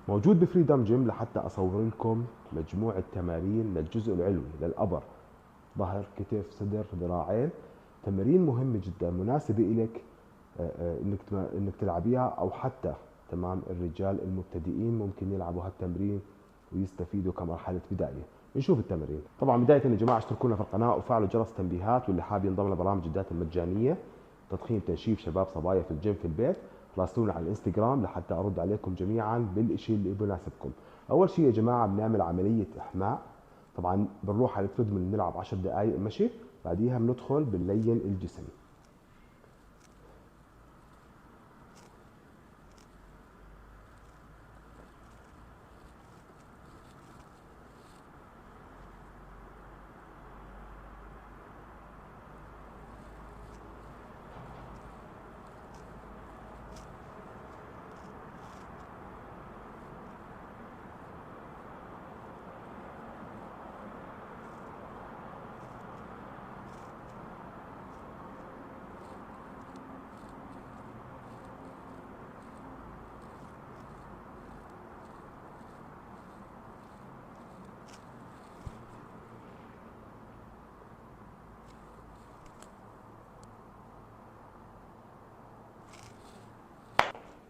موجود بفريدم جيم لحتى اصور لكم مجموعة تمارين للجزء العلوي للأبر، ظهر، كتف، صدر، ذراعين. تمارين مهمة جدا مناسبة إلك، انك تلعبيها، او حتى تمام الرجال المبتدئين ممكن يلعبوا هالتمرين ويستفيدوا كمرحلة بداية. نشوف التمرين. طبعا بداية يا جماعة اشتركوا لنا في القناة وفعلوا جرس التنبيهات، واللي حاب ينضم لبرامج الداتا المجانية تضخيم تنشيف شباب صبايا في الجيم في البيت، راسلونا على الانستغرام لحتى ارد عليكم جميعا بالشيء اللي بيناسبكم. اول شيء يا جماعة بنعمل عملية احماء. طبعا بنروح على التريدميل بنلعب 10 دقائق مشي، بعديها بندخل بنلين الجسم.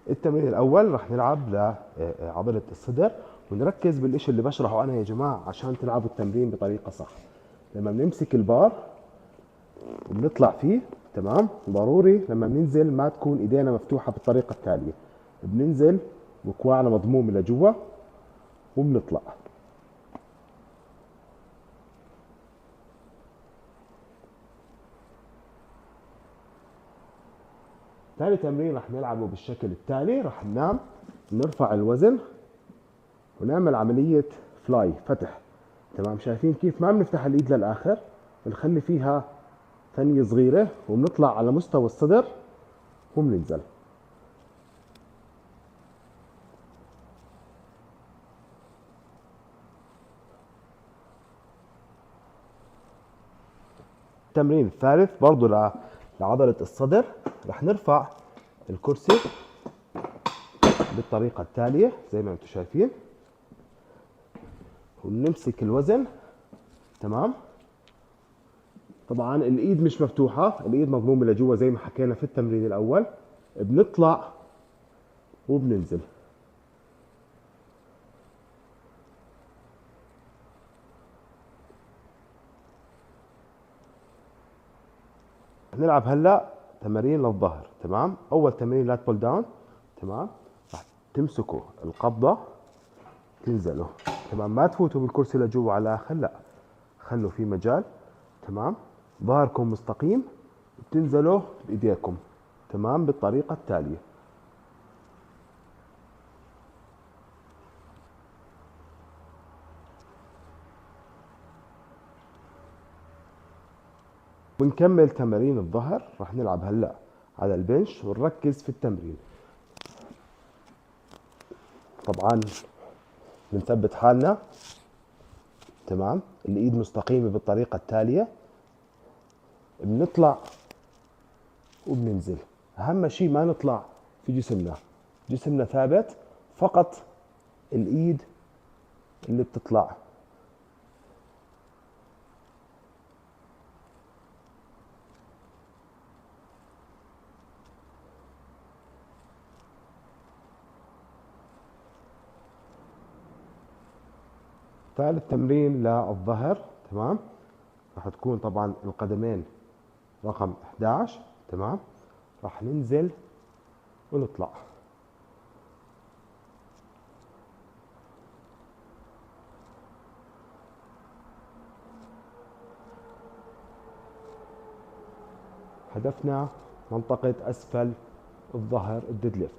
التمرين الاول رح نلعب لعضله الصدر، ونركز بالشيء اللي بشرحه انا يا جماعه عشان تلعبوا التمرين بطريقه صح. لما بنمسك البار وبنطلع فيه، تمام، ضروري لما بننزل ما تكون ايدينا مفتوحه بالطريقه التاليه. بننزل وكواعنا مضموم لجوا وبنطلع. ثاني تمرين رح نلعبه بالشكل التالي. رح ننام، نرفع الوزن ونعمل عملية فلاي، فتح. تمام، شايفين كيف ما بنفتح الايد للاخر، بنخلي فيها ثانية صغيرة وبنطلع على مستوى الصدر وبننزل. التمرين الثالث برضو لعضلة الصدر. رح نرفع الكرسي بالطريقة التالية زي ما انتم شايفين، ونمسك الوزن. تمام، طبعا الايد مش مفتوحة، الايد مضمومة لجوا زي ما حكينا في التمرين الاول. بنطلع وبننزل. هنلعب هلا تمارين للظهر. تمام، اول تمرين لات بول داون. تمام، راح تمسكوا القبضه تنزلوا. تمام، ما تفوتوا بالكرسي لجوا على الاخر، لا، خلوا في مجال. تمام، ظهركم مستقيم، بتنزلوا بايديكم. تمام، بالطريقه التاليه. بنكمل تمارين الظهر. راح نلعب هلا على البنش ونركز في التمرين. طبعا بنثبت حالنا. تمام، الايد مستقيمه بالطريقه التاليه. بنطلع وبننزل. اهم شيء ما نطلع في جسمنا، جسمنا ثابت، فقط الايد اللي بتطلع. ثالث تمرين للظهر. تمام، راح تكون طبعا القدمين رقم 11. تمام، راح ننزل ونطلع. هدفنا منطقة أسفل الظهر، الديد ليفت.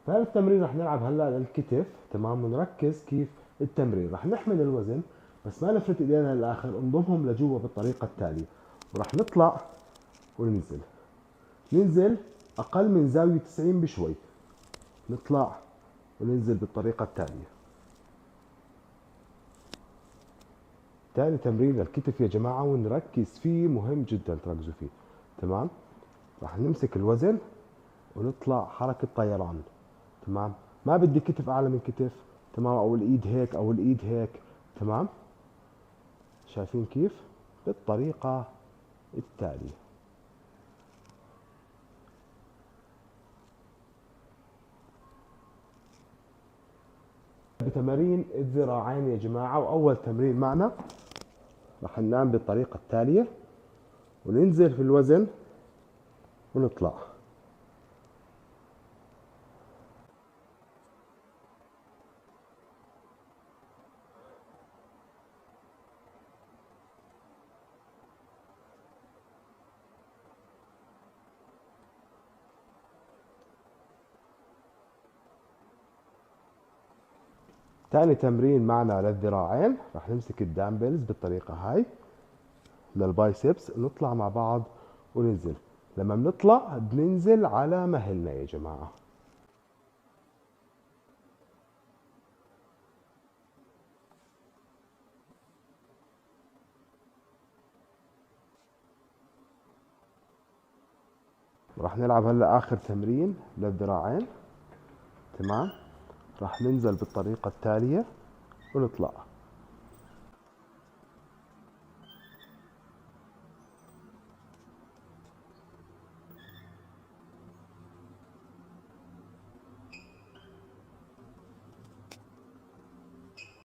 ثالث تمرين راح نلعب هلا للكتف. تمام، ونركز كيف التمرين. راح نحمل الوزن بس ما نفرد ايدينا للاخر، نضمهم لجوا بالطريقة التالية، وراح نطلع وننزل. ننزل اقل من زاوية 90 بشوي، نطلع وننزل بالطريقة التالية. تاني تمرين للكتف يا جماعة ونركز فيه، مهم جدا تركزوا فيه. تمام، راح نمسك الوزن ونطلع حركة طيران. تمام، ما بدي كتف اعلى من كتف، تمام، او الايد هيك او الايد هيك، تمام. شايفين كيف؟ بالطريقة التالية. بتمارين الذراعين يا جماعة، وأول تمرين معنا راح ننام بالطريقة التالية وننزل في الوزن ونطلع. تاني تمرين معنا للذراعين راح نمسك الدامبلز بالطريقة هاي للبايسبس، نطلع مع بعض وننزل. لما بنطلع بننزل على مهلنا يا جماعة. راح نلعب هلا آخر تمرين للذراعين، تمام. راح ننزل بالطريقة التالية ونطلع.